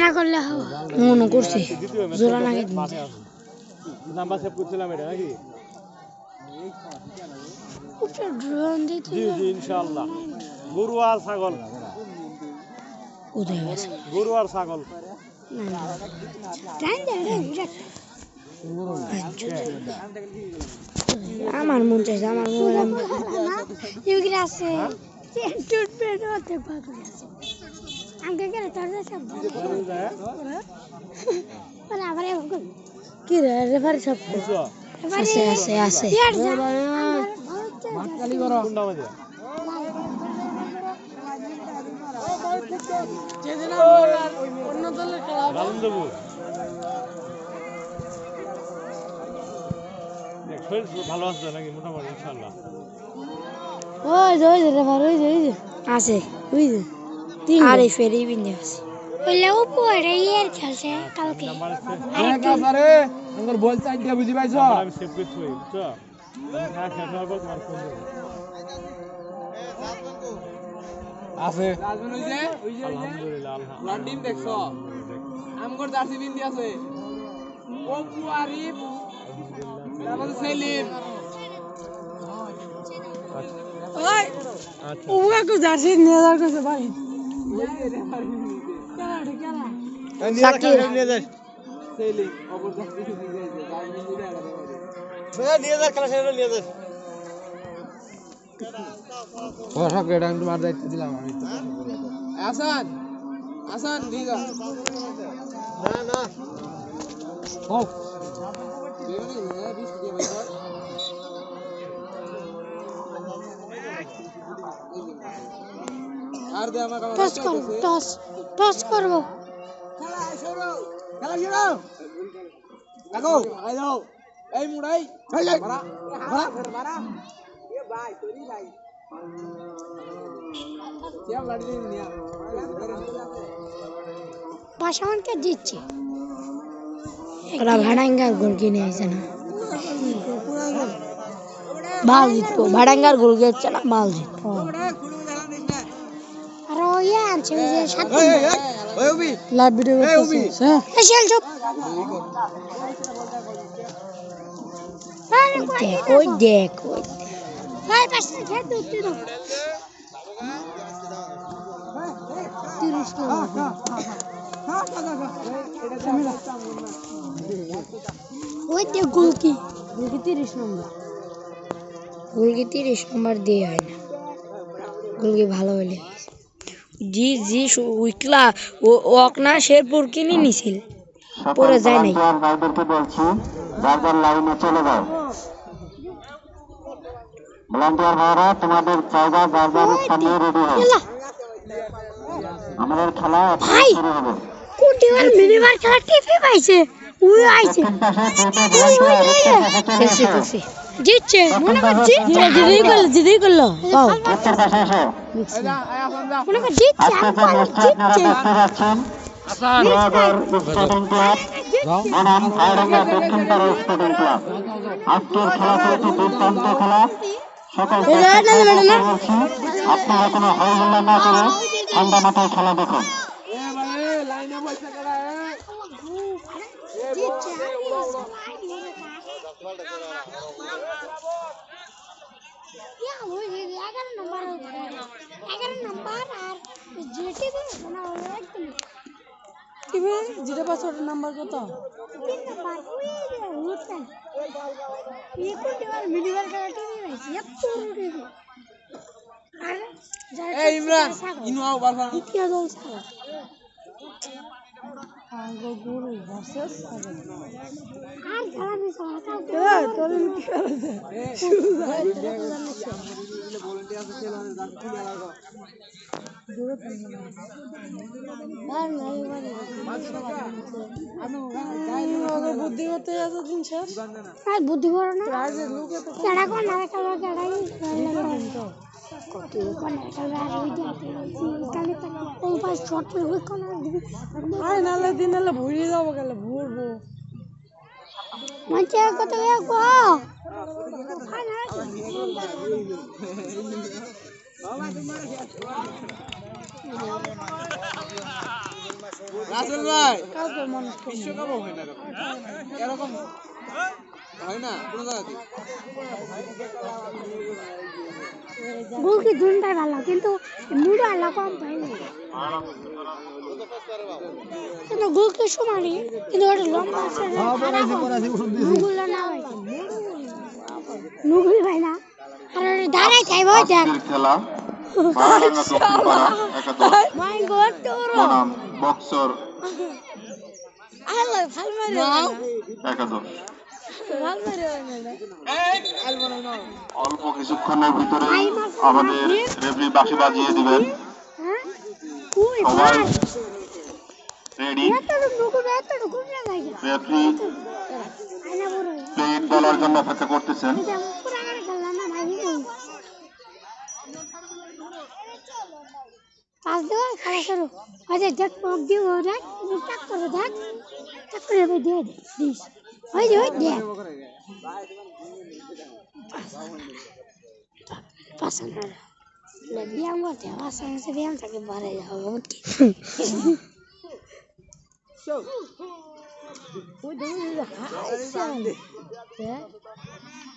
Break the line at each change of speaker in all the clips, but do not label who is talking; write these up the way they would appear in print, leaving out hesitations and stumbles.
না করলে হবে মনে করছি জোড়া নাকি
নাম্বার সেভ করছিলাম এটা নাকি
উপরে ড্রোন দিতে
জি জি ইনশাআল্লাহ গরু আর ছাগল
কোথায় আছে
গরু আর ছাগল
আমার মন চাইছে আমার মোবাইল ইউগ্রি আছে টুটপেট হতে পারে আমাকে কেন তোর সব বলে আবার এরকম কি রে রেফারি সব আছে আছে আছে
মাতকালি করো কোনটা মধ্যে
যেদিন আমরা অন্য দলের খেলা
রাউন্ড দেব দেখো ভালো আছে নাকি মোটামুটি ইনশাআল্লাহ
ওই রেফারি ওই আছে ওই আরে ফেরি বিন্দে আছে ওইলে উপরে এর খেলছে কালকে
আরে আমার বল চাইটা বুঝি পাইছো আমি সেভ করছি বুঝছো না খেলার পর তোমার ফোন দেব আছে রাজমান ওই যে আলহামদুলিল্লাহ আল্লাহ টিম দেখছো আমগর জার্সি বিন্দি আছে ওপু আরিফ তারপর সেলিম
ওই ওগা কো জার্সি নিয়ে যাওয়ার কইছে ভাই সাকিব
নিয়ে যাস সেলিম ওপর জার্সি নিয়ে যাইছে নিয়ে যা খেলা শেষ নিয়ে যাস ও সব গেট আমি তোমার দায়িত্ব দিলাম আমি আসান আসান ঠিক আছে না না ও আর দে আমাকে
টস করব
খেলা শুরু লাগো আই দাও এই মুড়াই মারা মারা এ ভাই তোরি ভাই क्या लड़ रही दुनिया
পাশানকে দিচ্ছে ওরা ভাড়াঙ্গার গোল কিনে আইছে না বাল জিতবো ভাড়াঙ্গার গোল গেছে না বাল জিতবো আর ওই আছে ওই যে সাথে
ওই ওবি
লাইভ ভিডিও করতেছে হ্যাঁ চল চুপ দেখ ভাই পাশে খেত দিতে দাও 30 ওই দে গোলকি 30 নম্বর গোলকি 30 নম্বর দিয়ে হয় না গোলকি ভালো হলে জি জি উইকলা ওকনা শেরপুর কিনে নিছিল পরে যায় নাই
ভাইদেরকে বলছি যার যার লাইনে চলে যাও ভলান্টিয়ার ভাইরা তোমাদের জায়গা যার যার স্থানে রেডি হও আমাদের খেলা শুরু হবে
কোন টিমের মিনিমার খেলা টিপে পাইছে ওই আইছে খেলছে জিতছে মনে করছি জিতেই করলো পাও
উত্তর পাশে এসো
মনে কর জিতছে
আপনারা দেখতে পাচ্ছেন নগর স্পোর্টিং ক্লাব বনাম ভাইরাঙ্গা দক্ষিণ পাড়া স্পোর্টিং ক্লাব আজকের খেলা চলছে দুর্দান্ত খেলা সকলকে বলছি আপনারা কোনো হইহল্লা না করে ঠান্ডা মাথায় খেলা দেখুন
যেটা পাসওয়ার্ড নাম্বার কত
ইমরান ইনওয়াও বারবার
গুরু ভার্সেস আর খেলা দিছো তোর কি বুদ্ধিমত্তা এতদিন শেষ আর বুদ্ধি বড় না কেডা কোন না খেলা কেডাই কত কোন খেলা আর ওই দিন কালে তক ওই পাঁচ শট করে ওই কোন দিবি আয় নালে দিনালে ভুরি যাব গেলে ভুরবো মঞ্চে কত গো আয় না বাবা তোমার
রাসেল ভাই
কাউকে মানুষ
বিশ্বকাপও হয় না এরকম হয় না কোনো জায়গাতে
গোল কি দুটাই ভালো কিন্তু মুড়ো আলা কম পাই না কিন্তু গোল কি সমানই কিন্তু ওটা লম্বা আছে নুগুলা না হয় নুগুল ভাই না আর দাঁড়াই যাই ভাই দেখ
আজকের খেলা বারাঙ্গা দক্ষিণপাড়া একাদশ
মাই গড তোর
বনাম বক্সর
আল্লাহ ভালো মারে
একাদশ
ভালো মারে
অল্প কিছুক্ষণের ভিতরে আমাদের রেফারি বাঁশি বাজিয়ে দিবেন
হ্যাঁ কই
সবাই
ভাই
রেডি
এত নুগুল এত ঘুরে যায়
রেফারি
আইনা বড়
প্লেট বলার জন্য অপেক্ষা করতেছেন
এটা পুরা করে খেললাম না ভাই পাঁচ দেওয়া খেলা শুরু আচ্ছা দেখ পক দিয়ে ও দেখ টাক করে দেখ টাক করে ভাই দিয়ে দে দিস ওই যে ওই দেখ পছন্দ না ব্যায়াম করতে পছন্দ সে ব্যায়াম থাকে বাড়ে যাবো কি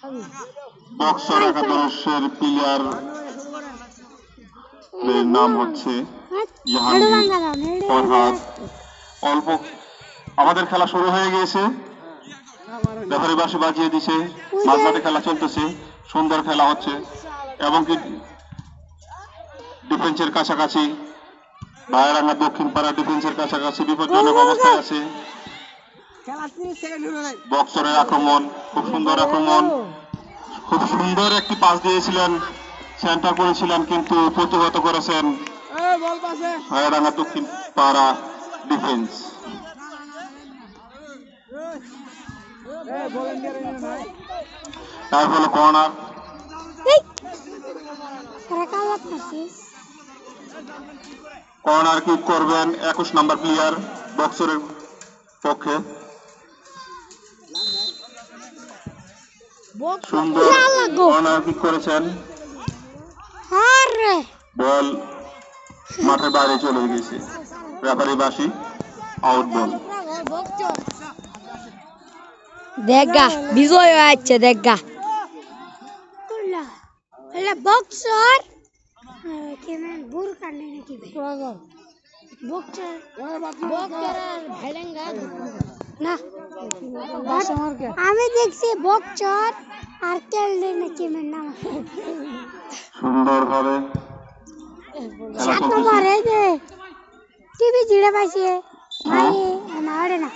ওই
বক্সর একাদশের প্লেয়ার নাম হচ্ছে জাহাঙ্গীর ফরহাদ। অল্প আমাদের খেলা শুরু হয়ে গিয়েছে, রেফারি বাঁশি বাজিয়ে দিছে, মাঝমাঠে খেলা চলতেছে, সুন্দর খেলা হচ্ছে এবং কি ডিফেন্সের কাছাকাছি বারাঙ্গা দক্ষিণ পাড়া ডিফেন্সের কাছাকাছি বিপজ্জনক অবস্থায় আছে। বক্সরের আক্রমণ, খুব সুন্দর আক্রমণ, খুব সুন্দর একটি পাস দিয়েছিলেন, সেন্টার করেছিলেন কিন্তু প্রতিহত করেছেন বারাঙ্গা দক্ষিণ পাড়া ডিফেন্স। তার ফলে কর্নার। কর্নার কিক করবেন 21 নম্বর প্লেয়ার বক্সরের পক্ষে। সুন্দর কর্নার কিক করেছেন, বল মাঠের বাইরে চলে গেছে, রেফারি বাঁশি আউট বল।
দেখা বিজয় হচ্ছে দেখা বক্সর কেমন বুর কাটে নাকি বক্সর বক্সর আর ভাইলেঙ্গা না আমি দেখছি বক্সর আর কেলডে নাকি মেন নাম
সুন্দরভাবে
সাত নম্বরে যে টিভি জিড়ে পাইছে ভাই না আরে না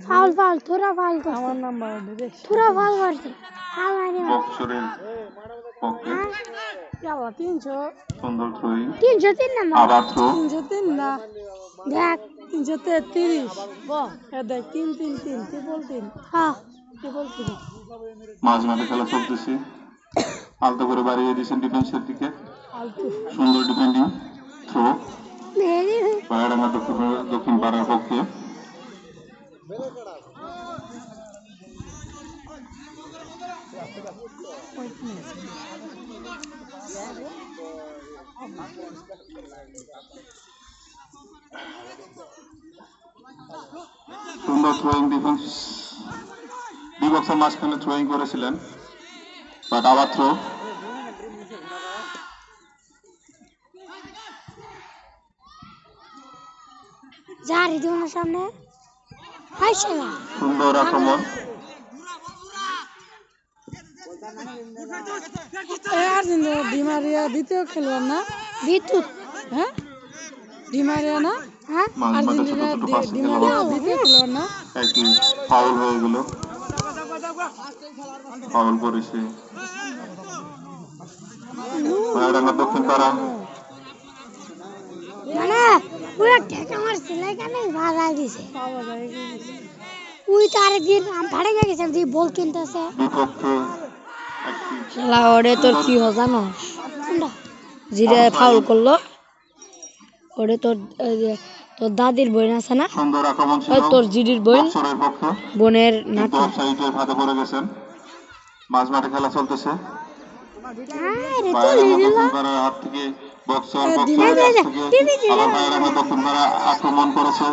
ফাউল ফাউল থোড়া ফাউল করছে আমার নাম্বার দে থোড়া ফাউল করছে ফাউল আরে
বক্সরের পক্ষে
যাও 300
সুন্দর থ্রোয়িং,
303 নাম্বার
আবার থ্রো,
303 না দেখ 333 বাহ এ দেখ 333 ট্রিপল 3 হ্যাঁ ট্রিপল 3
মাঝমাঠে খেলা চলতেছে, আলতো করে বাড়িয়ে দিয়েছেন ডিফেন্সের দিকে, সুন্দর ডিফেন্ডিং থ্রো বারাঙ্গা দক্ষিণ পাড়ার পক্ষে। সুন্দর থ্রোয়িং ডিফেন্স, ডি বক্সের মাঝখানে থ্রোয়িং করেছিলেন, বাট আবার থ্রো।
জারি দিও না সামনে হাইশালা
সুন্দর আক্রমণ,
ডিমারিয়া দ্বিতীয় খেলোয়াড় না বিদ্যুৎ হ্যাঁ ডিমারিয়া না হ্যাঁ
মাঝমাঠে ছোট ছোট পাস খেলা
দ্বিতীয় খেলোয়াড় না
একটি ফাউল হয়ে গেল, ফাউল করেছে বারাঙ্গা দক্ষিণ পাড়া।
মানে পুরো ঠেকা মারছে লাগানে ভাড়া দিছে ওই তো আরেকদিন ভাড়া গেছে যে বল কিনতেছে
বিপক্ষে একটি
শালা ওরে তোর কি হয় জানো জিরে ফাউল করলো ওরে তোর তোর দাদির বোন আছে না
সুন্দর আক্রমণ ছিল
তোর জিডির বোন
বক্সরের পক্ষে,
বোনের
কিন্তু
নাতি
অফসাইডের ফাঁদে পড়ে গেছেন। মাঝমাঠে খেলা চলতেছে,
আরে
বারাঙ্গা দক্ষিণ পাড়ার হাত থেকে বক্সের পক্ষে থেকে আবার ভাইরাঙ্গা দক্ষিণ পাড়া আক্রমণ করেছে।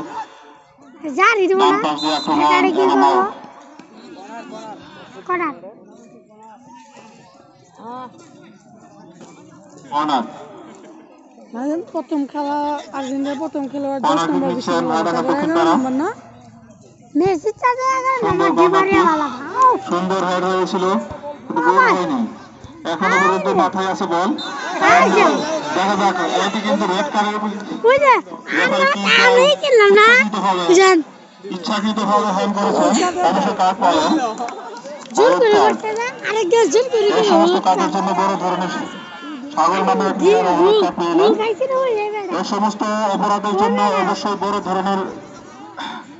জানি দিব
ডান
না
পাশ দিয়ে আক্রমণ
এটারে কি
এবং
করব
আউট।
কর্নার
কর্নার
প্রথম খেলা আর্জেন্টিনার প্রথম খেলোয়াড় 10
কর্নার কিক
নম্বর
নিচ্ছেন ভাইরাঙ্গা দক্ষিণ পাড়া।
না
মেসি চাচা
সুন্দর
না ডিমারিয়া वाला
সুন্দর হেড হয়েছিল কিন্তু গোল হয়নি। এখনো পর্যন্ত মাথায় আছে বল।
আচ্ছা
দেখা যাক এটি কিন্তু রেড কার্ডের
বুঝে আমি খেললাম না বুঝেন
ইচ্ছাকৃতভাবে হ্যান্ড করেছেন অবশ্য কার্ড পাওয়া।
জোর করে করতে না আরেকজন জোর করে
এই সমস্ত কাজের জন্য বড় ধরনের ছাগল নামে একটি অবরোধ পেয়ে এলেন।
খাইছে না ওই এবারে
এই সমস্ত অপরাধের জন্য অবশ্যই বড় ধরনের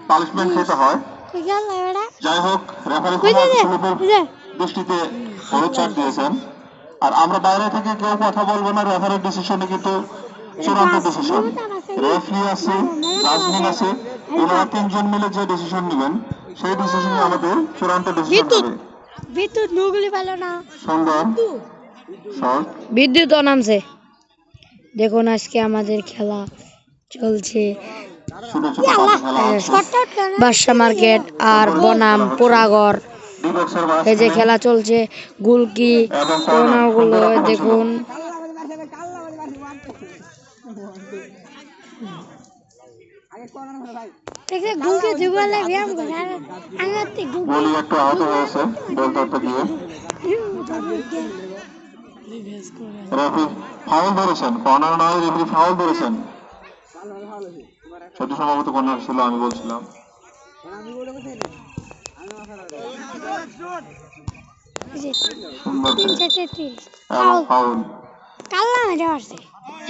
পানিশমেন্ট খেতে হয়।
ঠিক আছে এবারে
যাই হোক রেফারি
বুঝে
দৃষ্টিতে হলুদ কার্ড দিয়েছেন। আর আমরা বাইরে থেকে কেউ কথা বলবো না, রেফারির ডিসিশনে কিন্তু চূড়ান্ত ডিসিশন। রেফারি আছে, জাজমেন্ট আছে, ওনারা তিনজন মিলে যে ডিসিশন নেবেন সেই ডিসিশনে আমাদের চূড়ান্ত ডিসিশন হবে।
বিদ্যুৎ নুগুলি ভালো না
সুন্দর শট
বিদ্যুৎ নামছে দেখুন আজকে আমাদের খেলা চলছে
ছোট ছোট পাশে খেলা হচ্ছে।
বাদশা মার্কেট আর বনাম পোড়াগড়
ডি বক্সের
এই যে খেলা চলছে গুলকি কর্নার গুলো দেখুন গুলকি দুবলে ব্যায়াম করে আঙাতে গুলকি
বলি একটু আহত হয়েছে বল ধরতে গিয়ে। রেফারি ফাউল ধরেছেন, কর্নার নয়, রেফারি ফাউল ধরেছেন। সেটি সম্ভবত কর্নার ছিল আমি বলছিলাম। সুন্দর এবং ফাউল।
কাল্লা মেরে আসছে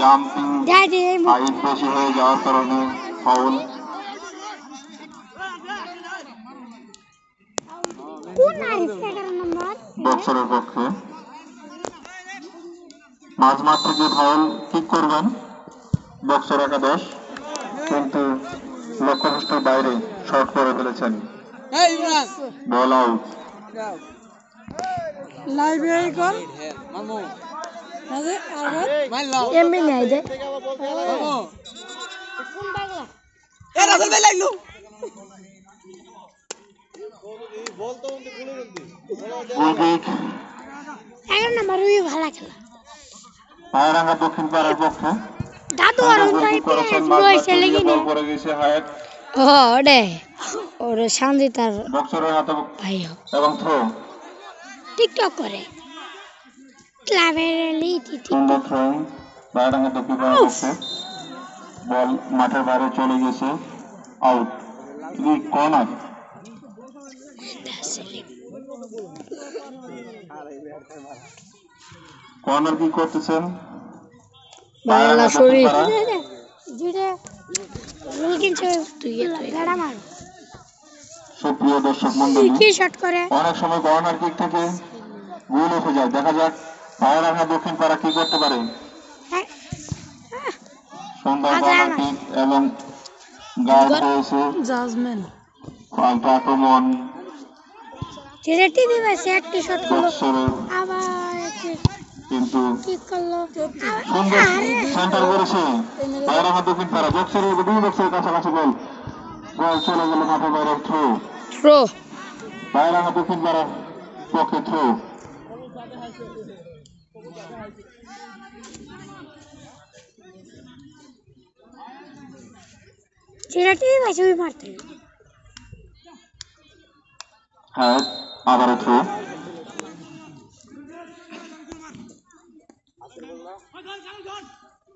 জাম্পিং
যাই দে
হাইট বেশি হয়ে যাওয়ার কারণে ফাউল।
কোন আরিফ 11 নম্বর
বক্সারের পক্ষে মাঝমাঠ থেকে ফাউল কিক করবেন বক্সার একাদশ, কিন্তু লক্ষ্যভ্রষ্টের বাইরে শট করে ফেলেছেন। Ball out.
লাইব্রেরি কর
এমনি নাই দে
গোল কিক
11 নম্বর ওই ভালো খেলা
ভাইরাঙ্গা দক্ষিণ পাড়ার পক্ষে।
দাদু আর ওই
করেছেন
বই
মাঝমাঠ
ছেলে
থেকে
কিনে
বল পড়ে গেছে হায়াত
ও ওরে ওরে শান্তি তার
বক্সারের হাতে
ভাই
এবং থ্রো।
টিকটক করে ক্লাবের লিটি
সুন্দর থ্রোইং ভাইরাঙ্গা দক্ষিণ পাড়ার পক্ষে। বল মাঠের বাইরে চলে গেছে, আউট। কর্নার কর্নার কি করতেছেন
বাংলা শরীর
পাড়া।
যেটা রুল কিনছে তুই গাড়া মার
সুপ্রিয় দর্শক মন্ডলী,
কি শট করে
অনেক সময় কর্নার কিক থেকে গোল উঠে যায়। দেখা যাক ভাইরাঙ্গা দক্ষিণ পাড়া কি করতে পারে। সুন্দর কর্নার কিক এবং গার্ড হয়েছে
জাজমেন্ট
পাল্টা আক্রমণ
যেটা টিভি বাসে একটা শট করলো
বক্সরের,
আবার
কিন্তু
কি করলো
সুন্দর সেন্টার করেছে ভাইরাঙ্গা দক্ষিণ পাড়া। বক্সরের দুই বক্সের কাছাকাছি বল, বল চলে গেল মাঠের বাইরে। থ্রো
থ্রো
ভাইরাঙ্গা দক্ষিণ পাড়ার পক্ষে থ্রো।
যেটা টিভি বাসে ওই মারতে
হ্যাঁ আবারও থ্রো।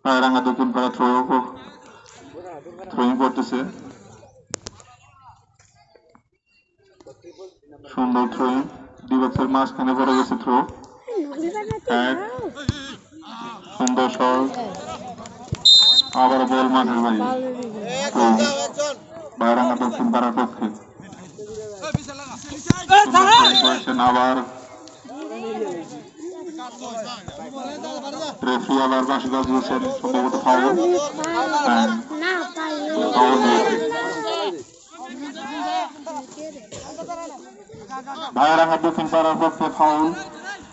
ভাইরাঙ্গা দক্ষিণ পাড়া থ্রোইং করতেছে। সুন্দর থ্রোইং, ডিবক্সের মাঝখানে পড়ে গেছে থ্রো। এক সুন্দর শট, আবার বল মাঠের বাইরে। থ্রো ভাইরাঙ্গা দক্ষিণ পাড়ার পক্ষে। করেছেন আবার রেফারি আবার বাঁশি বাজিয়েছেন, সম্ভবত ফাউল।
না পাই
ফাউল হয়েছে। ভাইরাঙ্গা দক্ষিণ পাড়ার পক্ষে ফাউল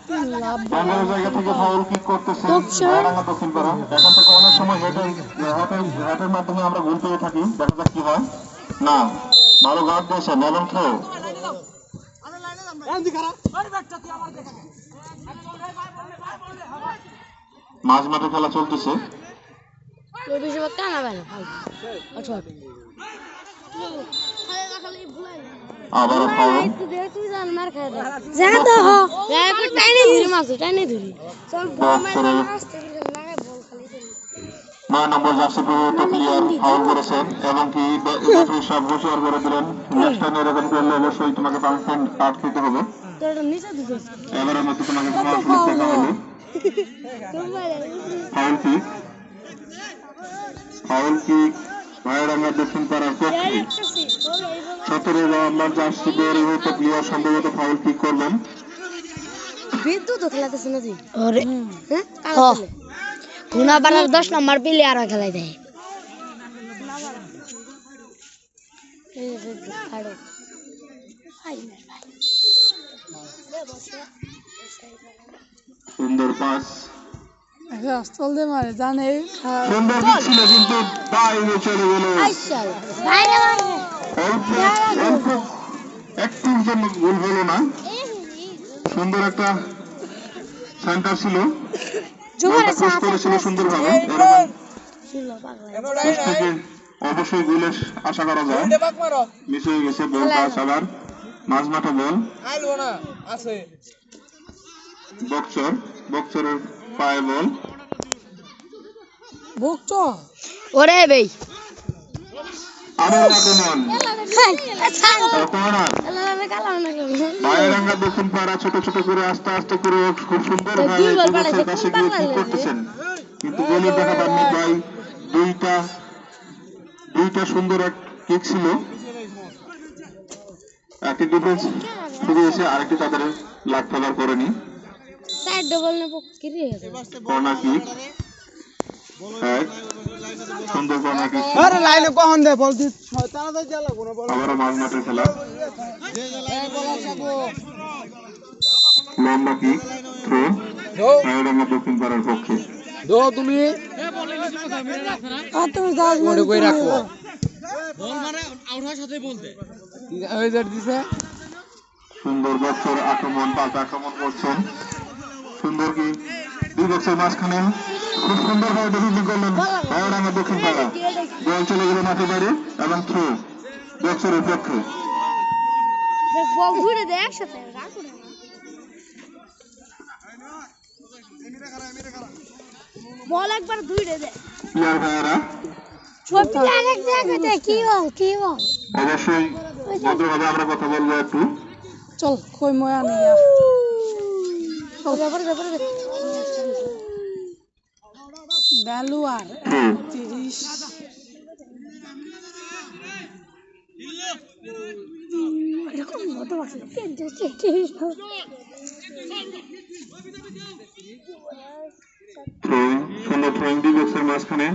জঙ্গলের জায়গা থেকে ফাউল কিক করতেছে রায়রাঙ্গা দক্ষিণ পাড়া। এখন থেকে অনেক সময় হেটের মাধ্যমে আমরা গোল পেয়ে থাকি, দেখা যাক কি হয়। না, ভালো গার্ড দিয়েছেন এবং থ্রো। মাঝ মাঠে খেলা চলতেছে। আবারও ফাউল। নয় নম্বর জার্সি পরিহিত প্লেয়ার ফাউল করেছেন এবং কি রেফারি সাহেব ঘোষণা করে দিলেন, নেক্সট টাইম এরকম করলে অবশ্যই তোমাকে পানিশমেন্ট কার্ড খেতে হবে। এবারের মতো তোমাকে দেখা হলো। ফাউল কিক রায়রাঙ্গা দক্ষিণ পাড়ার পক্ষে। 17 নম্বর জার্সি পরিহিত প্লেয়ার সম্ভবত ফাউল কিক করবেন।
খুনাপাড়ার 10 নম্বর প্লেয়ার খেলাই দেয়।
সুন্দর পাস,
রাস্তাল দিয়ে মারে জানে
সুন্দর কিক ছিল কিন্তু বাইরে চলে গেল। অল্প একটুর জন্য গোল হলো না। সুন্দর একটা সেন্টার ছিল, ক্রস করেছিল সুন্দরভাবে। থেকে অবশ্যই গোলের আশা করা যায়। মিস হয়ে গেছে বল পাস। আবার মাঝ মাঠে বল, বক্সরের পায়ে বল।
ওরে ভাই
আবার আক্রমণ, কর্নার। রায়রাঙ্গা দক্ষিণ পাড়া ছোট ছোট করে আস্তে আস্তে করে খুব সুন্দর ভাবে পাশে গিয়ে ঠিক করতেছেন, কিন্তু গোলের দেখা পাননি ভাই। দুইটা সুন্দর এক কিক ছিল, একটি ডিফেন্স শুরু হয়েছে, আরেকটি তাদের লাগ ফেলার করেনি। কর্নার কিক, সুন্দর কর্নার কিক। আবারও মাঝ মাঠের খেলা, লম্বা কিক, থ্রো রায়রাঙ্গা দক্ষিণ পাড়ার পক্ষে। সুন্দর বক্সর আক্রমণ, পাল্টা আক্রমণ করছেন। সুন্দর কি দুই বক্সের মাঝখানে খুব সুন্দর ভাবে ডিফেন্ডিং করলেন রায়রাঙ্গা দক্ষিণ পাড়া। বল চলে গেল মাঠে বাইরে এবং থ্রো বক্সরের পক্ষে।
বল একবার ধুইরে দে
প্লেয়ার ভাইয়েরা অবশ্যই ভদ্রভাবে আমরা কথা বলবো একটু।
চল কই ময়া নিয়া বেলুয়ার 30
সুন্দর থ্রোয়িং দুই বক্সের মাঝখানে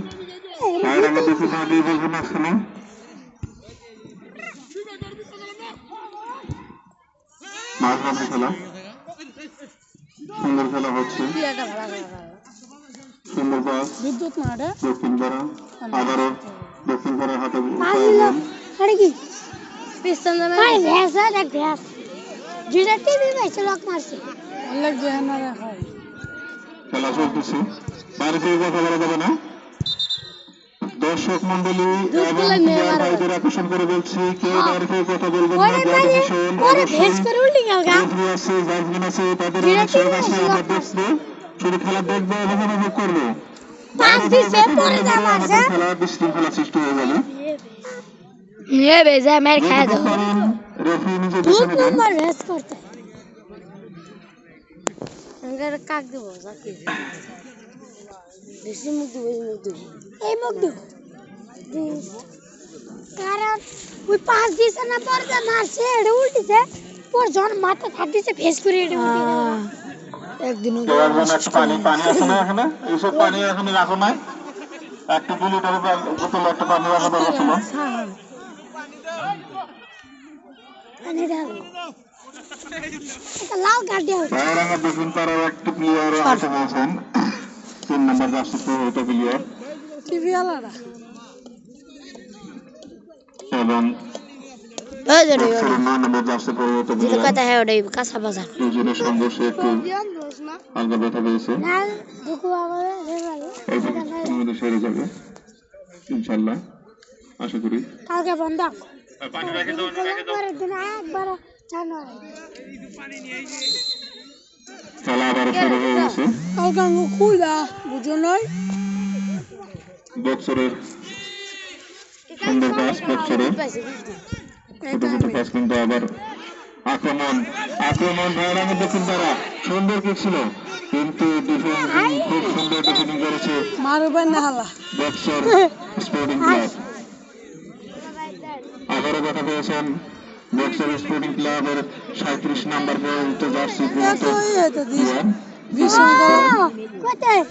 রায়রাঙ্গা দক্ষিণ পাড়া দুই বক্সের মাঝখানে। মাঝ মাঠে খেলা, সুন্দর খেলা হচ্ছে। সুন্দর পাস
বিদ্যুৎ মারে
দক্ষিণ পাড়া, আবারও দক্ষিণ পাড়ার হাতে খেলা চলতেছে। বাইরে থেকে কথা বলা যাবে না। দর্শক মন্ডলী এবং প্লেয়ার ভাইদের আকর্ষণ করে বলছি, কেউ বাইরে থেকে কথা বলবেন না। রেফারি আছে, জাজমেন আছে, তাদের অনেক শখ আছে, আমরা দেখবো, শুধু খেলা দেখবো এবং উপভোগ করবো। খেলা বিশৃঙ্খলা সৃষ্টি হয়ে যাবে। রেফারি নিজে দেখে নেবেন।
কাক দেবো বেশি মুখ দেবো, এই মুখ দেবো কারণ ওই 5 দিছে না পর যা মারছে এটা উল্টিছে পর জন মাথা ফাটিছে ফেস করে এটা উল্টে গেল। একদিন
পানি আছে না এখানে? এইসব পানি এখানে রাখো নাই, একটা 2 লিটারের বোতলে একটা পানি রাখা দরকার ছিল।
লাল গাড়ি
ভাইরাঙ্গা দক্ষিণ পাড়ার একটি প্লেয়ার আহত হয়েছেন 3 নম্বর জার্সি পরিহিত প্লেয়ার
টিভি আলাদা
এবং
ওই যে রে
9 নম্বর জার্সি পরিহিত
যেটা
প্লেয়ার
কথা হয় ওটাই কাঁচা বাজার
দুজনের সংঘর্ষে একটু হালকা ব্যথা পেয়েছে
না দুকু আমারে রেবালে
আমাদের সেরে যাবে ইনশাল্লাহ আশা করি
কালকে বন্ধ
পানি রেখে দাও
পরের দিন একবার জানো
খেলা আবার শুরু হয়ে গেছে
কালকে আমি খুঁজা বুঝো নয়
বক্সরের সুন্দর পাস বক্সরের ছোট ছোট পাস কিন্তু আবার আক্রমণ ভাইরাঙ্গা দক্ষিণ পাড়া সুন্দর কিক ছিল কিন্তু ডিফেন্স খুব সুন্দর ডিফেন্ডিং করেছে
মারবেন না হালা
বক্সর স্পোর্টিং ক্লাব আবারও কথা পেয়েছেন বক্সর স্পোর্টিং ক্লাবের 37 নম্বর পর্যন্ত জার্সি
এত এটা দিস
প্লেয়ার
কোথায়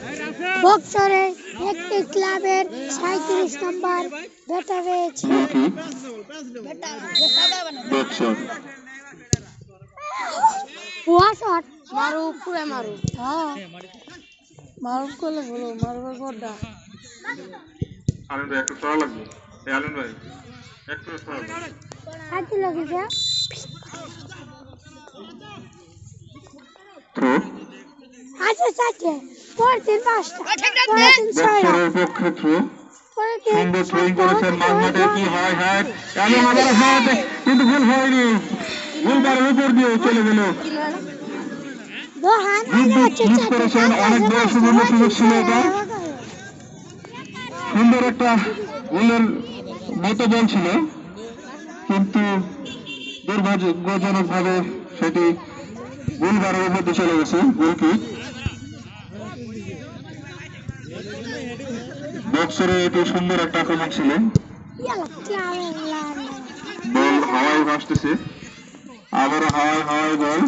বক্সরে একটি ক্লাবের 37 নম্বর ব্যাটা রয়েছে
গোলকিক বক্সর
ওয়া শট
মারু পুরে মারু হ্যাঁ মারু করলে বলো মারবার গড্ডা
আলন ভাই একটু সরা লাগবে এই আলন ভাই একটু সরা লাগবে
হাতে লাগিছে
থ্রো
আচ্ছা সাথে পরের দিন 5টা পরের দিন 6টা
বক্সরের পক্ষে থ্রো
পরের দিন
সুন্দর থ্রোইং করেছেন মাঝমাঠে কি হয় হেড এমন আবার হেড কিন্তু গোল হয়নি গোলবারের উপর দিয়ে চলে গেল
দোহান
মিস করেছেন অনেক বড় সুবর্ণ সুযোগ ছিল এটা সুন্দর একটা গোলের মতো বল ছিল কিন্তু দুর্ভাগ্যজনক ভাবে সেটি গোলবারের মধ্যে চলে গেছে গোলকিক বক্সরে এটি সুন্দর একটা আক্রমণ ছিল বল হাওয়ায় ভাসতেছে আবারও হাওয়ায় বল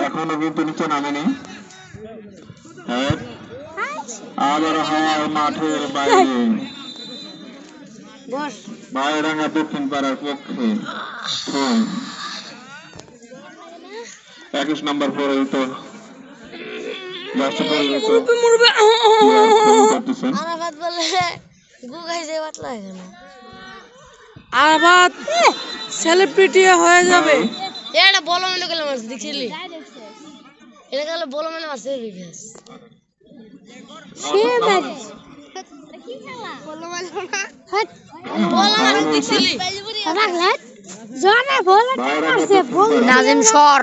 এখনো কিন্তু নিচে নামেনি হ্যাঁ আবারও হাওয়ায় মাঠের বাইরে
বস
ভাইরাঙ্গা দক্ষিণ পাড়ার পক্ষে 21 নম্বর পরিহিত জার্সি পরিহিত করতেছেন
আরাফাত বলে গুগাই যে বাতলা এখানে
আবার সেলিব্রিটি হয়ে যাবে
এটা বলো মনে করলে মারছে দেখছিলি এটা গেলে বলো মনে মারছে রিভার্স সে মারি কি খেলা বলো মানে না বলো মানে দেখছিলি রাখলে জোরে বলো মারছে বল নাজিম সর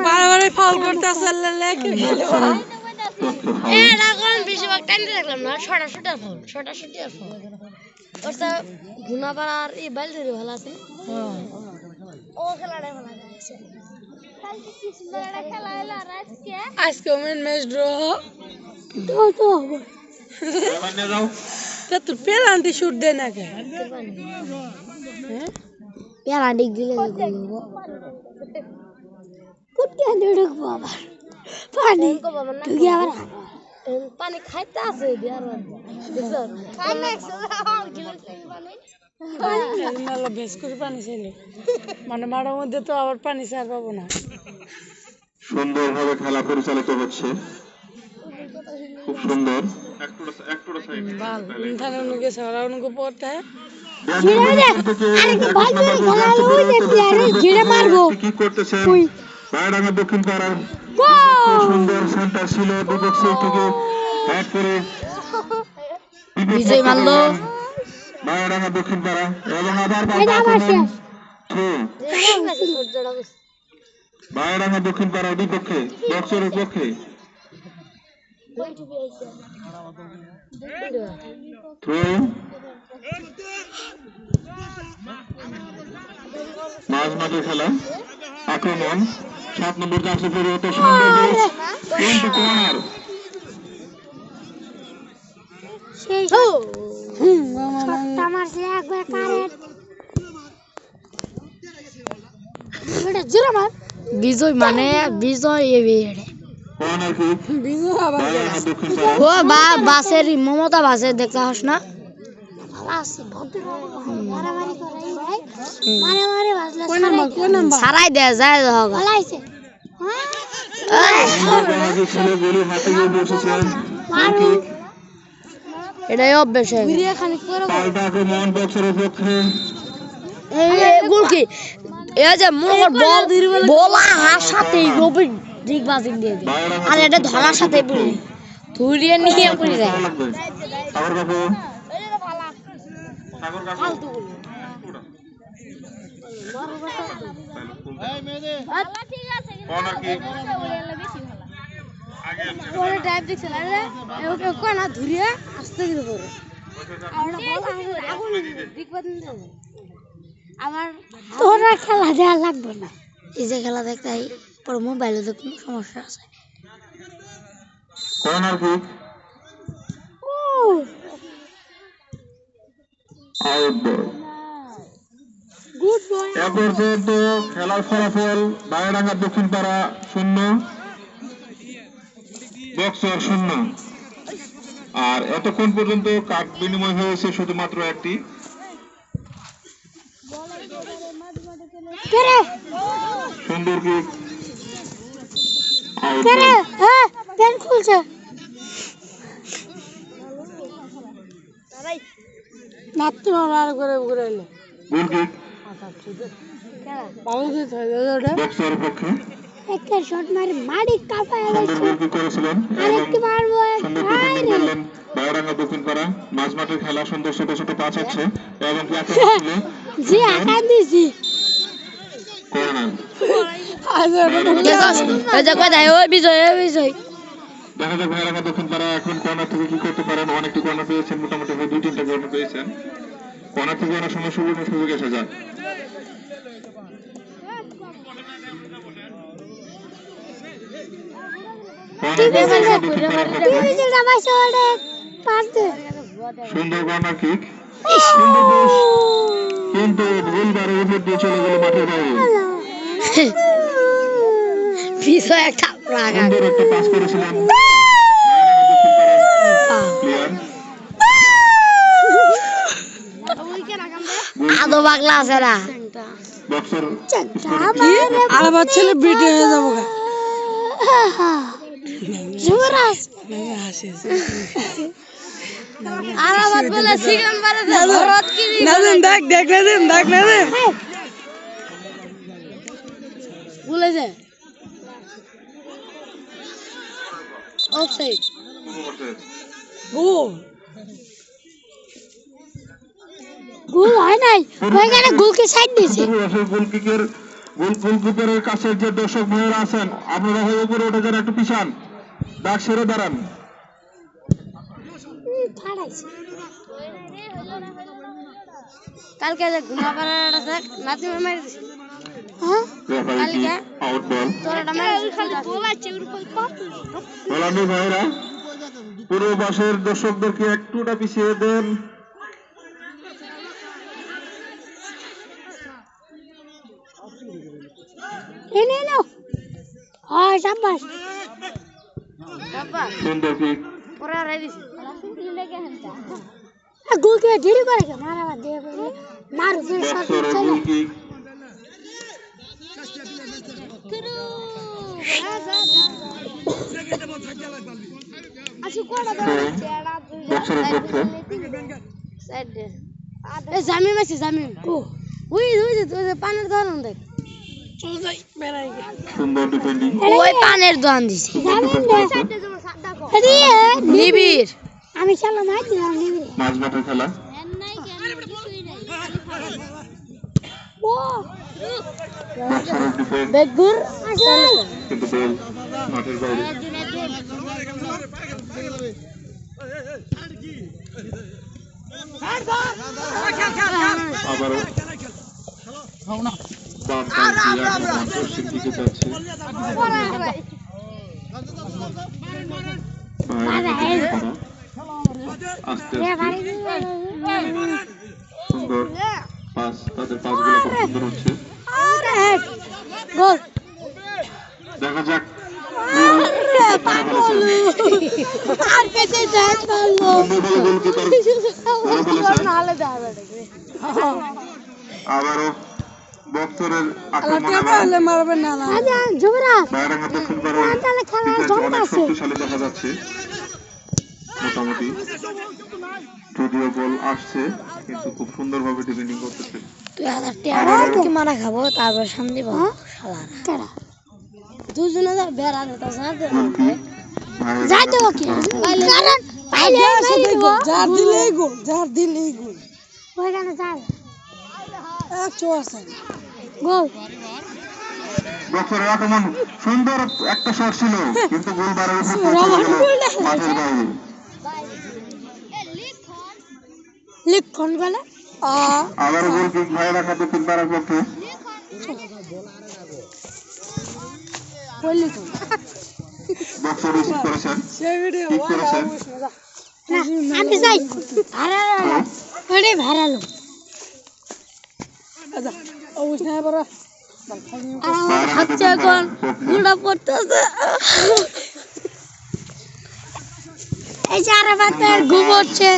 বারবার ফাউল করতেছে লেকে
এটা কোন বেশিরভাগ টাইম দেখলাম না ছটা শুটি আর ফাউল ওটা গুনাপাড়ার এই বাইল ধরে ভালো আছে ও খেলাটা ভালো আছে কালকে কি সুন্দর একটা খেলা হলো আর
আজকে ওমেন ম্যাচ ড্র
তো
এখানে যাও
তা তোর পেনাল্টি শুট দে না কে
পেলা দিক দিলে কুটকে ঢুক বাবা পানি তুই আবার পানি খাইতে আছে দিয়ার দেখছ খাই না
নালা বেশ করে পানি ছিল মানে মাড়ার মধ্যে তো আবার পানি ছাড় পাবো না
সুন্দরভাবে খেলা পরিচালিত হচ্ছে খুব সুন্দর
বাল ইনথানে উনকে সারা উনকে পড়তে
কি করতেছেন ভাইরাঙ্গা দক্ষিণ পাড়ার সুন্দর সেন্টার ছিল দুবক্স থেকে হেড করে
বিজয় মারলো
ভাইরাঙ্গা দক্ষিণ পাড়া এবং আবার ভাইরাঙ্গা দক্ষিণ পাড়ার বিপক্ষে বক্সের পক্ষে থ্রো মাঝমাঠে খেলা আক্রমণ 7 নম্বর জার্সি পরিহিত সুন্দর কিন্তু কর্নার
সেই মারছে একবার কারেন্ট এটা জোরে মার বিজয় মানে বিজয় এবে
কর্নার কিক
বিজু আবার
ভাইরাঙ্গা দক্ষিণ পাড়া
ও বাসের মমতা বাসের দেখতে হস না ভালো আছে ভদ্র মারামারি করে ভাই মারামারি বাজলা কোন নাম্বার সারাই দেয়া যায় হবে ভালো আছে এটাই অভ্যাস গোলকি এ যে মনে কর বল বলা হাসাতেই রবি ঠিক বাজিং দিয়ে দেয় আর এটা ধরার সাথে পড়ে ধরিয়ে নিয়ে পড়ে যায় তোরা খেলা দেওয়া লাগবে না এই যে খেলা দেখতে পর মোবাইলে তো কোনো সমস্যা আছে
corner kick out ball
good boy
এ পর্যন্ত খেলার ফলাফল বায়ডাঙ্গা দক্ষিণ পাড়া 0 বক্সর 0 আর এতক্ষণ পর্যন্ত কার্ড বিনিময় হয়েছে শুধুমাত্র একটি সুন্দর কিক আউট বল
হ্যাঁ প্যান খুলছে মাত্র আর করে ঘুরে এলো
গোল কিক
পাউজে থাকে ওটা
বক্সের পক্ষে
একটা শট মারে মারি কাপায়
সুন্দর গোল কিক করেছিলেন
আরেকটি মারবো
সুন্দর ডিফেন্ডিং করলেন বায়ডাঙ্গা দক্ষিণ পাড়া মাঝমাঠের খেলা সুন্দর ছোট ছোট পাস হচ্ছে এবং কি আক্রমণ ছিল
জি আকান দিছি
কর্নার
ওই বিজয়
দেখা যাক বায়ডাঙ্গা দক্ষিণ পাড়া এখন কর্নার থেকে কি করতে পারেন অনেকটি কর্নার পেয়েছেন মোটামুটি 2-3টা কর্নার পেয়েছেন কর্নার থেকে অনেক সময় সুযোগ এসে যায় সুন্দর কর্নার কিক কিন্তু গোলবারের উপর দিয়ে চলে গেল মাঠের বাইরে
বিজয় একটা
সুন্দর একটা পাস করেছিলেন
আদো বাগলা আছে না
বক্সের
আমার ছেলে বিটে হয়ে যাবো যুবরাজ আর আমার বলে সিগান মারে ভরত কি দেখ ভুলে যায় অফসাইড গোল হয় নাই ওইখানে গোলকে সাইড দিয়েছে
গোলকিপারের কাছে যে দর্শক ভাইয়েরা আছেন আপনারা হয়ে উপরে উঠে যান একটু পিছান ডাক সেরে দাঁড়ান
কালকে যে ঘুমাপাড়াটা দেখ নাতি মারি দিছে
আউট বল
তোরাটা মারি খালি বল আছে ওর কত
গোলামি ভাইরা পুরো বাসের দর্শকদেরকে একটুটা পিছিয়ে দেন
এনে নাও হ্যাঁ শাবাশ
সুন্দর কিক
পরে রাই দিছি গোল কে দেরি করে কে মারাবা দে মারু ফির শট চলে
কিক
আচ্ছা কোড়া দাও
বক্সের পক্ষে
সাইড দে এ জামিন আছে জামিন ও ওই পানের ধরন দেখ চল যাই বেরাই গে
সুন্দর ডিফেন্ডিং
ওই পানের দোকান দিছি জামিন দে সাইড দে তোমার সাদা কো নিবির আমি চালা মার দিলাম নিবির
মাঝমাঠের খেলা
ও
বক্সের ডিফেন্স
বেগুর আসল
কিন্তু বল মাঠের বাইরে আবারও পশ্চিম দিকে যাচ্ছে আস্তে আস্তে সুন্দর পাস তাদের পাসগুলো খুব সুন্দর হচ্ছে
গোল
দেখা যাক
আর পেতে দেখ পারলো
গোলকিপার ধরে ফেলেছেন। আবারও বক্সরের আক্রমণে
মারবেন না না
আচ্ছা যুবরাজ
বাইরাঙ্গা দক্ষিণ পাড়ার
তাহলে খেলা
ডিফেন্স
জমা
অনেক
আছে
শক্তিশালী দেখা যাচ্ছে মোটামুটি, যদিও বল আসছে কিন্তু খুব সুন্দরভাবে ডিফেন্ডিং করতেছে।
তুই 1000 টাকা কি মারা খাবো তারপর শান্তি পাবো শালা কারা দুজনে যা বেড়া দিতে সাথে
গোলকি
যাই দেবো কি কারণ পাইলে মারিব
যার দিলেই গোল
ওইখানে যাও
একশো আছে
গোল
বক্সরের আক্রমণ সুন্দর একটা শট ছিল কিন্তু গোল বারের উপর মাঠের বাইরে।
লিখন বলে
আবার গোল কিক বাইরাঙ্গা দক্ষিণ পাড়ার পক্ষে। বক্সর রিসিভ করেছেন, কিক করেছেন,
না আমি যাই ভাড়ালো ওরে ভাড়ালো
অবশ্য না বড়
আমার হাতে এখন গুড়া পড়তেছে এই যে আরাফাতের ঘুমোচ্ছে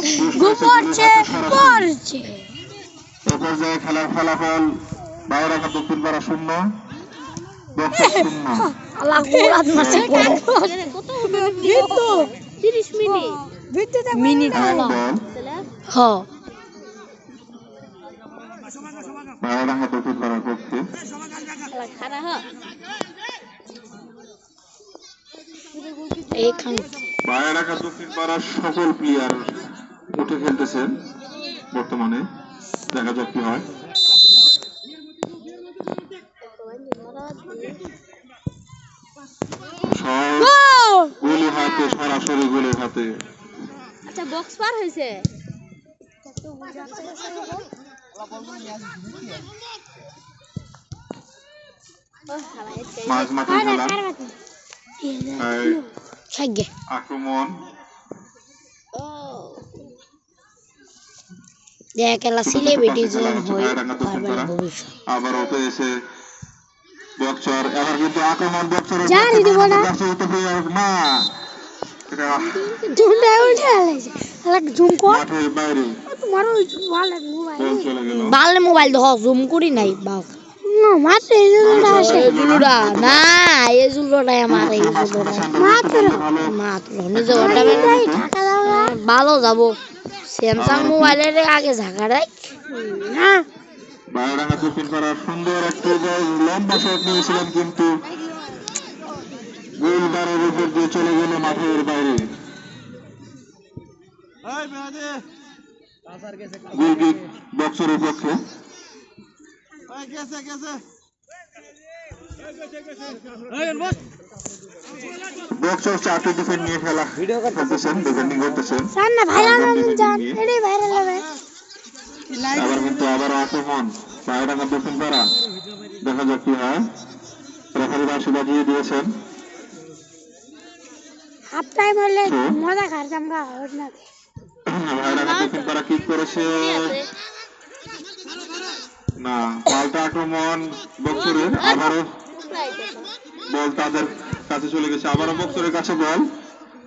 পড়ছে
এ পর্যায়ে খেলার ফলাফল বাইরাঙ্গা দক্ষিণ পাড়া 0, বক্সর 0।
আল্লাহ কুরাত মারছে কত 30 মিনিট মিনিট
বল
হ
বাইরাঙ্গা দক্ষিণ পাড়ার পক্ষে।
এইখানে
বাইরাঙ্গা দক্ষিণ পাড়ার সকল প্লেয়ার উঠে খেলতেছেন বর্তমানে, দেখা যাক কি হয়। সব গোলের হাতে, সরাসরি গোলের হাতে।
আচ্ছা বক্স পার হয়েছে
মাঝ মাঠে খেলা,
সাইগে
আক্রমণ
দেখ খেলা সেলিব্রিটি
খেলা
জোন
হচ্ছে
হয়
বাইরাঙ্গা দক্ষিণ পাড়া।
ভবিষ্যৎ
আবারও পেয়েছে বক্সর, এবার কিন্তু আক্রমণ বক্সরের
জানি দেব না।
না, এটা
জুমটা উঠে আলাইছে আলাক জুম কর
মাঠের বাইরে
তোমার ওই ভালো মোবাইল
বল চলে গেল।
ভালো মোবাইল ধর জুম করি নাই বাপ না মাত্র এই জুলুটা আসে জুলুটা না এই জুলুটা আমার এই জুলুটা মাত্র নিজে ওটা ঢাকা দাও ভালো যাব স্যামসাং মোবাইলের আগে ঝাঁকা রাখ না
বাইরাঙ্গা দক্ষিণ পাড়ার সুন্দর একটি লম্বা শট নিয়েছিলেন কিন্তু গোল বারের উপর দিয়ে চলে গেল মাঠের বাইরে। গোল কিক বক্সরের পক্ষে। বক্সর 4টি ডিফেন্ড নিয়ে খেলা খেলতেছেন, ডিফেন্ডিং করতেছেন।
সান্না ভাইরাল জান এটাই ভাইরাল হবে
আবার কিন্তু আবারও আক্রমণ বাইরাঙ্গা দক্ষিণ পাড়া, দেখা যাক কি হয়। রেফারি বাঁশি বাজিয়ে দিয়েছেন।
হাফ টাইম হলে মজা খাচ্ছাম গা হট না
বাইরাঙ্গা দক্ষিণ পাড়া কিক করেছে না, পাল্টা আক্রমণ বক্সরের, আবারও বল তাদের কাছে চলে গেছে, আবারও বক্সরের কাছে বল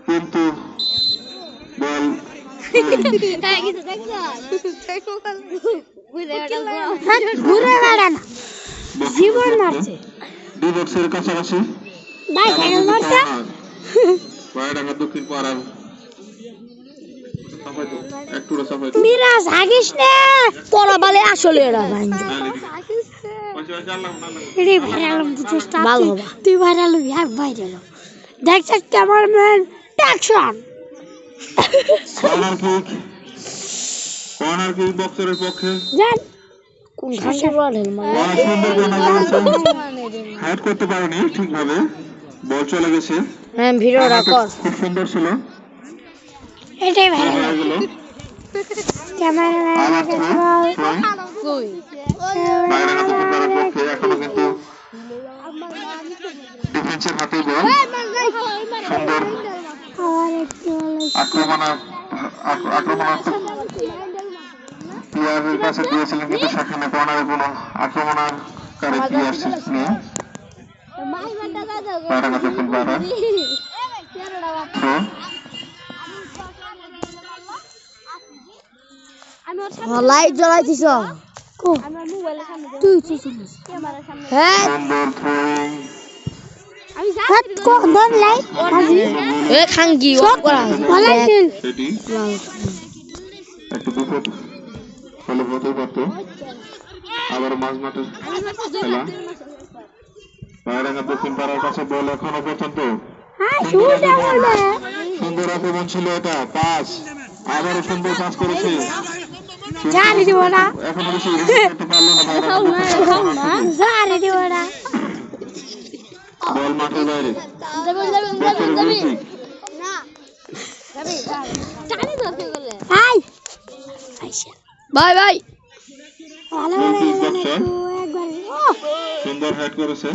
কিন্তু বল
ঘুরে বেড়া না জীবন মারছে
দুই বক্সের কাছাকাছি
ভাই ফাইনাল মারছে
বাইরাঙ্গা দক্ষিণ পাড়ার একটু সাফাই
মিরাজ হাগিস না পড়া বলে আসলে এরা ভাঞ্জ রে ভাইরাল চেষ্টা ভালো হবে তুই ভাইরাল হবি আর ভাইরাল দেখছ ক্যামেরাম্যান অ্যাকশন
কর্নার কিক বক্সরের পক্ষে।
জান কোন ঘাসে বলেন
অনেক সুন্দর কর্নার করেছে, হেড করতে পারেনি ঠিকভাবে, বল চলে গেছে।
হ্যাঁ ভিডিওটা কর
খুব সুন্দর ছিল,
এটাই ভাইরাল
হয়ে গেল।
ক্যামেরাম্যান কই
বাইরাঙ্গা দক্ষিণ পাড়ার পক্ষে এখনো কিন্তু ডিফেন্সের হাতে বল, সুন্দর
আর একটু
আক্রমণাত্মক প্লেয়ারের কাছে দিয়েছিলেন কিন্তু সেখানে কর্নারে কোনো আক্রমণকারী প্লেয়ার নেই। বাইরাঙ্গা দক্ষিণ পাড়া
লাইট জ্বলাই দিছ তুই হ্যাঁ এ খাঙ্গি
সেটি একটু বিপদ হলে হতে পারতো। আবার মাঝ মাঠের খেলা, রায়ডাঙ্গা দক্ষিণ পাড়ার কাছে বল এখনো পর্যন্ত সুন্দর আক্রমণ ছিল এটা, পাস আবারও সুন্দর পাস করেছে, এখনো বেশি করতে পারলো না রায়ডাঙ্গা। বল মাঠের বাইরে,
ভাই ভাই
সুন্দর হেড করেছে,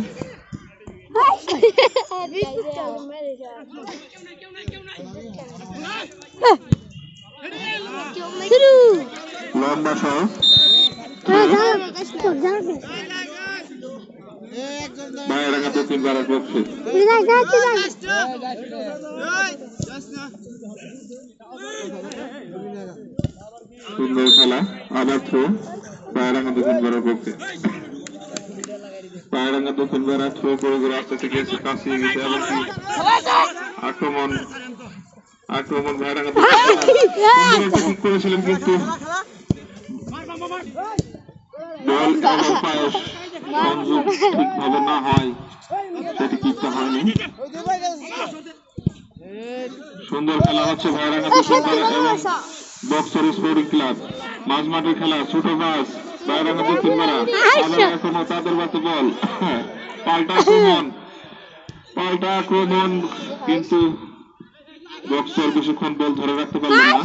লম্বা শট, রায়ডাঙ্গা দক্ষিণ পাড়ার পক্ষে। সুন্দর খেলা, আবার থ্রো রায়ডাঙ্গা দক্ষিণ পাড়ার পক্ষে। রায়ডাঙ্গা দক্ষিণ পাড়া থ্রো করে করে আস্তে আস্তে গেছে, কাছিয়ে গেছে, এমনকি আক্রমণ রায়ডাঙ্গা ঠিক করেছিলেন, কিন্তু বল এবং পায়েস সংযোগ ঠিকভাবে না হয় সেটি কিকটা হয়নি। সুন্দর খেলা হচ্ছে রায়ডাঙ্গা দক্ষিণ পাড়া এবং বক্সর স্পোর্টিং ক্লাব, মাঝ মাঠের খেলা, ছোট বাস রায়ডাঙ্গা দক্ষিণ পাড়া, আবার এখনো তাদের বাসে বল, পাল্টা আক্রমণ কিন্তু বক্সর বেশিক্ষণ বল ধরে রাখতে পারলেন না।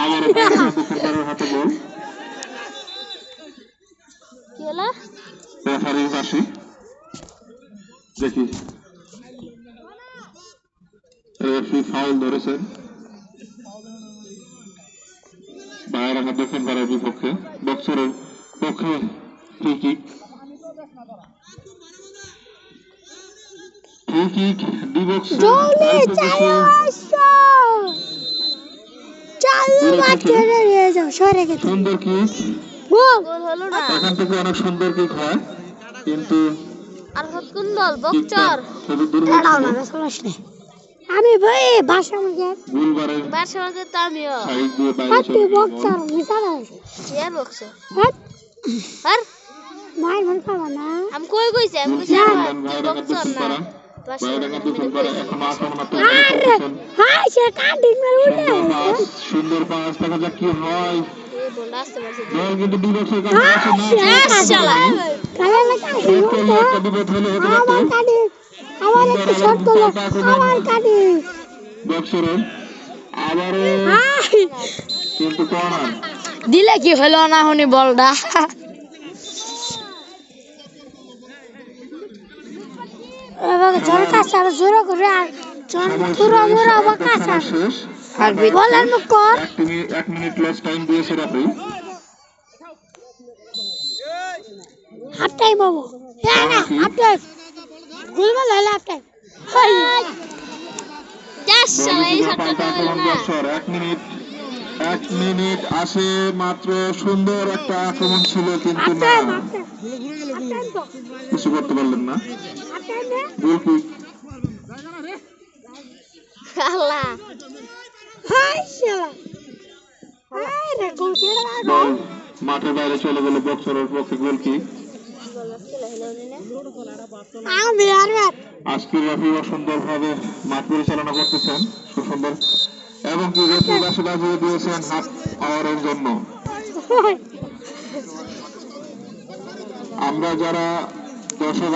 আবার রায়ডাঙ্গা দক্ষিণ পাড়ার হাতে বল, রেফারির বাসি দেখি রেফারি ফাউল ধরেছেন রায়ডাঙ্গা দক্ষিণ পাড়ার বিপক্ষে, বক্সরের পক্ষে ফ্রি কিক ডি বক্সে সুন্দর কিক, এখান থেকে অনেক সুন্দর কিক হয়, কিন্তু
আমি ভাই বাসা মধ্যে
গুলবারের সাইড দিয়ে বাইরে চলে
বক্সার মিশাল আমি কই কইছি আমি কইছি
রায়ডাঙ্গা দক্ষিণ পাড়া এখনো আক্রমণাত্মক করছেন। সুন্দর পাস, দেখা যাক কি হয়। বল কিন্তু ডি বক্সের কাছে আসে না, একটা বিপদ হলে হতে পারত। বক্সরের আবারও কিন্তু কর্নার,
দিলে কি হলো না হনি বলটা জোর করে আর
শেষ,
বলার মুখ কর
1 মিনিট লস টাইম দিয়েছে রেফারি।
হাফ টাইম বাবু না হাফ টাইম গুলমাল হলো হাফ টাইম
এক মিনিট আসে মাত্র, সুন্দর একটা আক্রমণ ছিল, কিন্তু না কিছু করতে পারলেন না। গোল কিক, বল মাঠের বাইরে চলে গেল, বক্সরের পক্ষে গোল কিক। আজকের রেফারি সুন্দর ভাবে মাঠ পরিচালনা করতেছেন, সুন্দর, এবং কি রেফারি বাসে বাজিয়ে দিয়েছেন হাফ আওয়ারের জন্য। আমরা যারা দর্শক